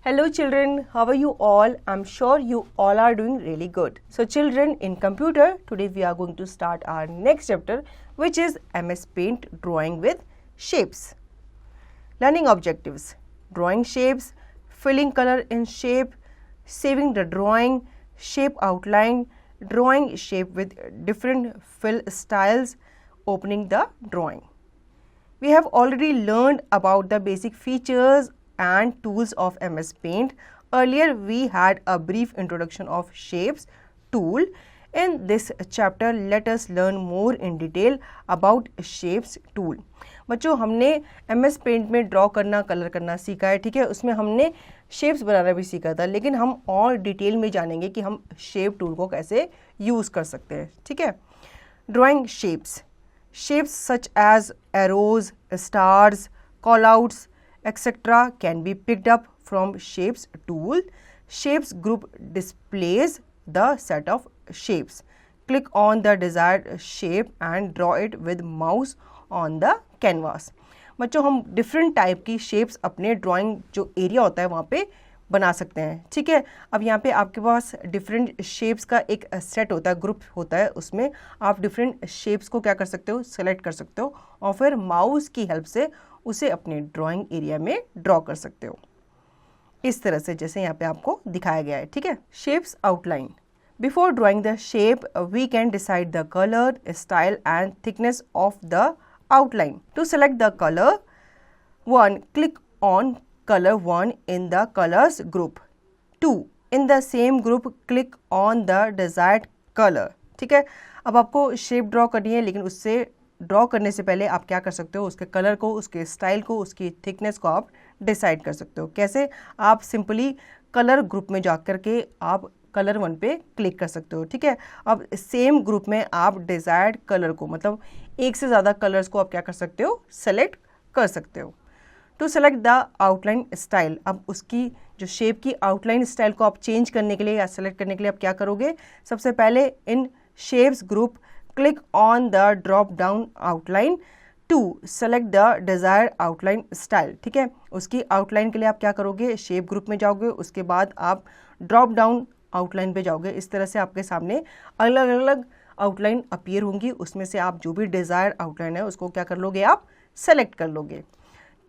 Hello children, how are you all? I'm sure you all are doing really good. So children, in computer, today we are going to start our next chapter, which is MS Paint drawing with shapes. Learning objectives: drawing shapes, filling color in shape, saving the drawing, shape outline, drawing shape with different fill styles, opening the drawing. We have already learned about the basic features and tools of MS Paint. Earlier we had a brief introduction of shapes tool. In this chapter let us learn more in detail about shapes tool. बच्चों हमने MS Paint में draw करना colour करना सीखा है, ठीक है। उसमें हमने शेप्स बनाना भी सीखा था, लेकिन हम और डिटेल में जानेंगे कि हम शेप टूल को कैसे यूज़ कर सकते हैं, ठीक है। Drawing shapes. Shapes such as arrows, stars, callouts, etc. can be picked up from Shapes tool. Shapes group displays the set of shapes. Click on the desired shape and draw it with mouse on the canvas. बच्चों हम different type की shapes अपने drawing जो area होता है वहाँ पे बना सकते हैं, ठीक है। अब यहाँ पे आपके पास डिफरेंट शेप्स का एक सेट होता है, ग्रुप होता है, उसमें आप डिफरेंट शेप्स को क्या कर सकते हो, सेलेक्ट कर सकते हो और फिर माउस की हेल्प से उसे अपने ड्राइंग एरिया में ड्रॉ कर सकते हो इस तरह से, जैसे यहाँ पे आपको दिखाया गया है, ठीक है। Shapes outline. Before drawing the shape we can decide the colour, style and thickness of the outline. To select the colour, 1. Click on color 1 in the colors group. 2. In the same group click on the desired color. ठीक है। अब आपको shape draw करनी है, लेकिन उससे draw करने से पहले आप क्या कर सकते हो, उसके कलर को, उसके स्टाइल को, उसकी थिकनेस को आप डिसाइड कर सकते हो। कैसे? आप सिंपली कलर ग्रुप में जा कर के आप कलर 1 पे क्लिक कर सकते हो, ठीक है। अब सेम ग्रुप में आप डिजायर्ड कलर को, मतलब एक से ज़्यादा कलर्स को आप क्या कर सकते हो, सेलेक्ट कर सकते हो। To select the outline style. अब उसकी जो शेप की आउटलाइन स्टाइल को आप चेंज करने के लिए या सेलेक्ट करने के लिए आप क्या करोगे, सबसे पहले in shapes group click on the drop down outline to select the desired outline style, ठीक है। उसकी आउटलाइन के लिए आप क्या करोगे, शेप ग्रुप में जाओगे, उसके बाद आप ड्रॉप डाउन आउटलाइन पे जाओगे। इस तरह से आपके सामने अलग अलग आउटलाइन अपीयर होंगी, उसमें से आप जो भी डिजायर्ड आउटलाइन है उसको क्या कर लोगे, आप सेलेक्ट कर लोगे।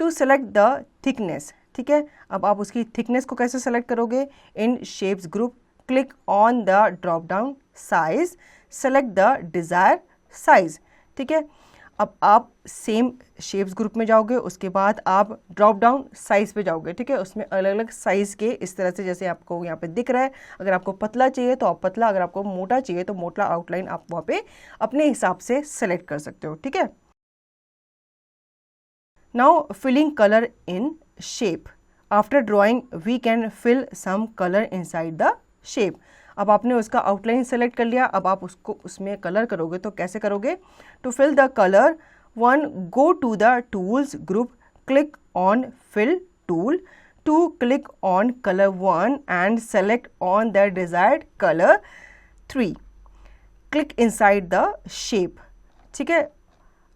टू सेलेक्ट द थिकनेस, ठीक है। अब आप उसकी थिकनेस को कैसे सेलेक्ट करोगे, in shapes group click on the drop down size, select the desire size, ठीक है। अब आप सेम शेप्स ग्रुप में जाओगे, उसके बाद आप ड्रॉप डाउन साइज पे जाओगे, ठीक है। उसमें अलग अलग साइज़ के इस तरह से जैसे आपको यहाँ पे दिख रहा है, अगर आपको पतला चाहिए तो आप पतला, अगर आपको मोटा चाहिए तो मोटा आउटलाइन आप वहाँ पे अपने हिसाब से सेलेक्ट कर सकते हो, ठीक है। Now filling color in shape. After drawing we can fill some color inside the shape. अब आपने उसका आउटलाइन सेलेक्ट कर लिया, अब आप उसको उसमें कलर करोगे तो कैसे करोगे, to fill the colour 1. Go to the tools group, click on fill tool. 2. Click on color 1 and select on the desired color. 3. Click inside the shape, ठीक है।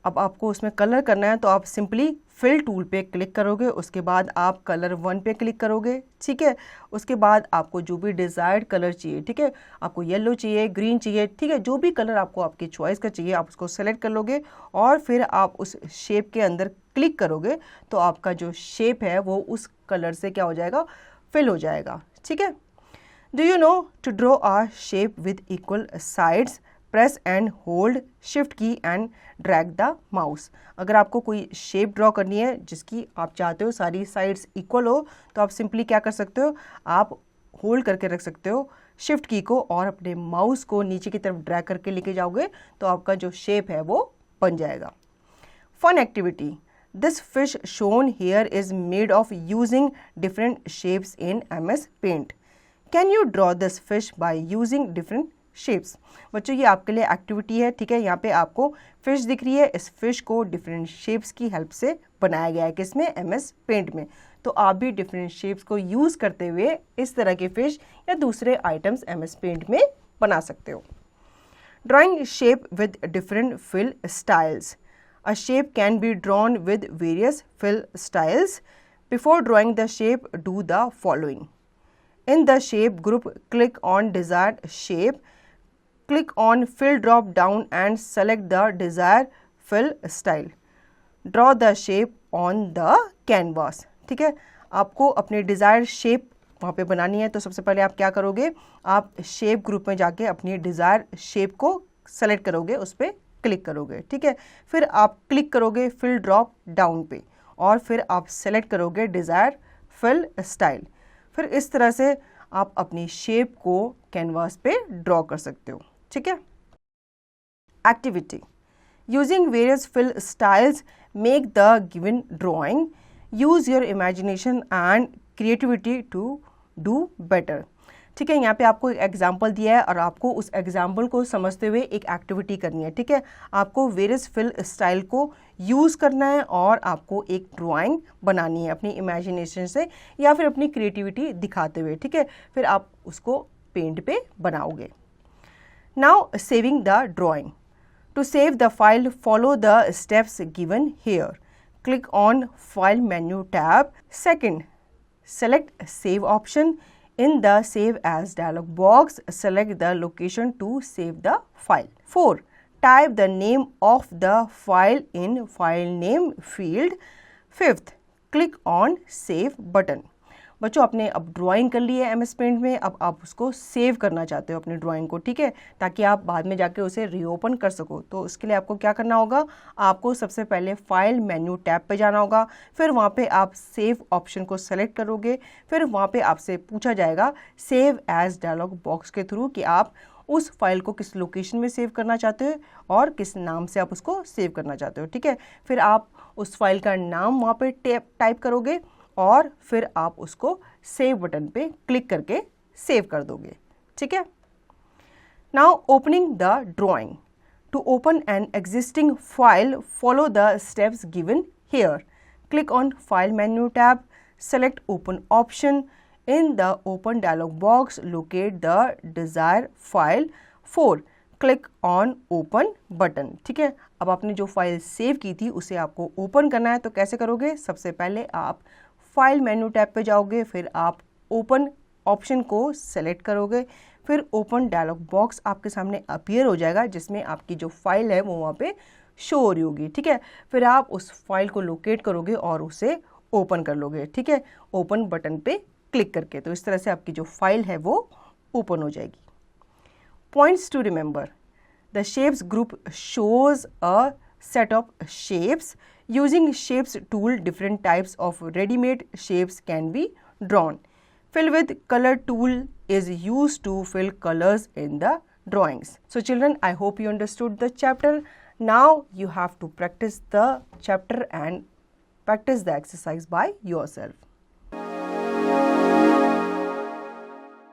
अब आपको उसमें कलर करना है तो आप सिंपली फिल टूल पे क्लिक करोगे, उसके बाद आप कलर 1 पे क्लिक करोगे, ठीक है। उसके बाद आपको जो भी डिज़ायर्ड कलर चाहिए, ठीक है, आपको येलो चाहिए, ग्रीन चाहिए, ठीक है, जो भी कलर आपको आपकी चॉइस का चाहिए आप उसको सेलेक्ट कर लोगे और फिर आप उस शेप के अंदर क्लिक करोगे तो आपका जो शेप है वो उस कलर से क्या हो जाएगा, फिल हो जाएगा, ठीक है। Do you know to draw a shape with equal sides, press and hold shift key and drag the mouse. अगर आपको कोई शेप ड्रॉ करनी है जिसकी आप चाहते हो सारी साइड्स इक्वल हो तो आप सिंपली क्या कर सकते हो, आप होल्ड करके रख सकते हो शिफ्ट की को और अपने माउस को नीचे की तरफ ड्रैग करके लेके जाओगे तो आपका जो शेप है वो बन जाएगा. Fun activity. This fish shown here is made of using different shapes in MS Paint. Can you draw this fish by using different shapes? बच्चों ये आपके लिए एक्टिविटी है, ठीक है. यहाँ पे आपको फिश दिख रही है, इस फिश को डिफरेंट शेप्स की हेल्प से बनाया गया है. किसमें? MS Paint में. तो आप भी डिफरेंट शेप्स को यूज़ करते हुए इस तरह के फिश या दूसरे आइटम्स MS Paint में बना सकते हो. Drawing shape with different fill styles. A shape can be drawn with various fill styles. Before drawing the shape, do the following. In the shape group, click on desired shape. Click on fill drop down and select the desired fill style. Draw the shape on the canvas. ठीक है, आपको अपने desired shape वहाँ पे बनानी है, तो सबसे पहले आप क्या करोगे, आप शेप ग्रुप में जाके अपनी डिज़ायर शेप को सेलेक्ट करोगे, उस पर क्लिक करोगे. ठीक है, फिर आप क्लिक करोगे फिल ड्रॉप डाउन पे और फिर आप सेलेक्ट करोगे डिज़ायर फिल स्टाइल. फिर इस तरह से आप अपनी शेप को कैनवास पे ड्रॉ कर सकते हो. ठीक है. Activity. Using various fill styles make the given drawing. Use your imagination and creativity to do better. ठीक है, यहाँ पे आपको एक एग्जाम्पल दिया है और आपको उस एग्जाम्पल को समझते हुए एक एक्टिविटी करनी है. ठीक है, आपको वेरियस फिल स्टाइल को यूज़ करना है और आपको एक ड्राइंग बनानी है अपनी इमेजिनेशन से या फिर अपनी क्रिएटिविटी दिखाते हुए. ठीक है, फिर आप उसको पेंट पे बनाओगे. Now saving the drawing. To save the file, follow the steps given here. Click on File menu tab. Second, select Save option. In the Save As dialog box, select the location to save the file. 4. Type the name of the file in File Name field. 5th, click on Save button. बच्चों, आपने अब drawing कर ली है MS paint में, अब आप उसको save करना चाहते हो अपनी ड्राइंग को. ठीक है, ताकि आप बाद में जाके उसे रीओपन कर सको. तो उसके लिए आपको क्या करना होगा, आपको सबसे पहले फाइल मेन्यू टैब पे जाना होगा. फिर वहाँ पे आप सेव ऑप्शन को सेलेक्ट करोगे. फिर वहाँ पे आपसे पूछा जाएगा सेव एज डायलॉग बॉक्स के थ्रू कि आप उस फाइल को किस लोकेशन में सेव करना चाहते हो और किस नाम से आप उसको सेव करना चाहते हो. ठीक है, फिर आप उस फाइल का नाम वहाँ पे टाइप करोगे और फिर आप उसको सेव बटन पे क्लिक करके सेव कर दोगे. ठीक है. Now opening the drawing. To open an existing file, follow the steps given here. Click on file menu tab, select open option. In the open dialog box, locate the desired file. 4. Click on open button. ठीक है, अब आपने जो file save की थी उसे आपको open करना है, तो कैसे करोगे, सबसे पहले आप फाइल मेन्यू टैब पे जाओगे. फिर आप ओपन ऑप्शन को सेलेक्ट करोगे. फिर ओपन डायलॉग बॉक्स आपके सामने अपीयर हो जाएगा जिसमें आपकी जो फाइल है वो वहाँ पे शो हो रही होगी. ठीक है, फिर आप उस फाइल को लोकेट करोगे और उसे ओपन कर लोगे. ठीक है, ओपन बटन पे क्लिक करके. तो इस तरह से आपकी जो फाइल है वो ओपन हो जाएगी. Points to remember. The shapes group shows a set of shapes. Using shapes tool, different types of ready-made shapes can be drawn. Fill with color tool is used to fill colors in the drawings. So children, I hope you understood the chapter. Now you have to practice the chapter and practice the exercise by yourself.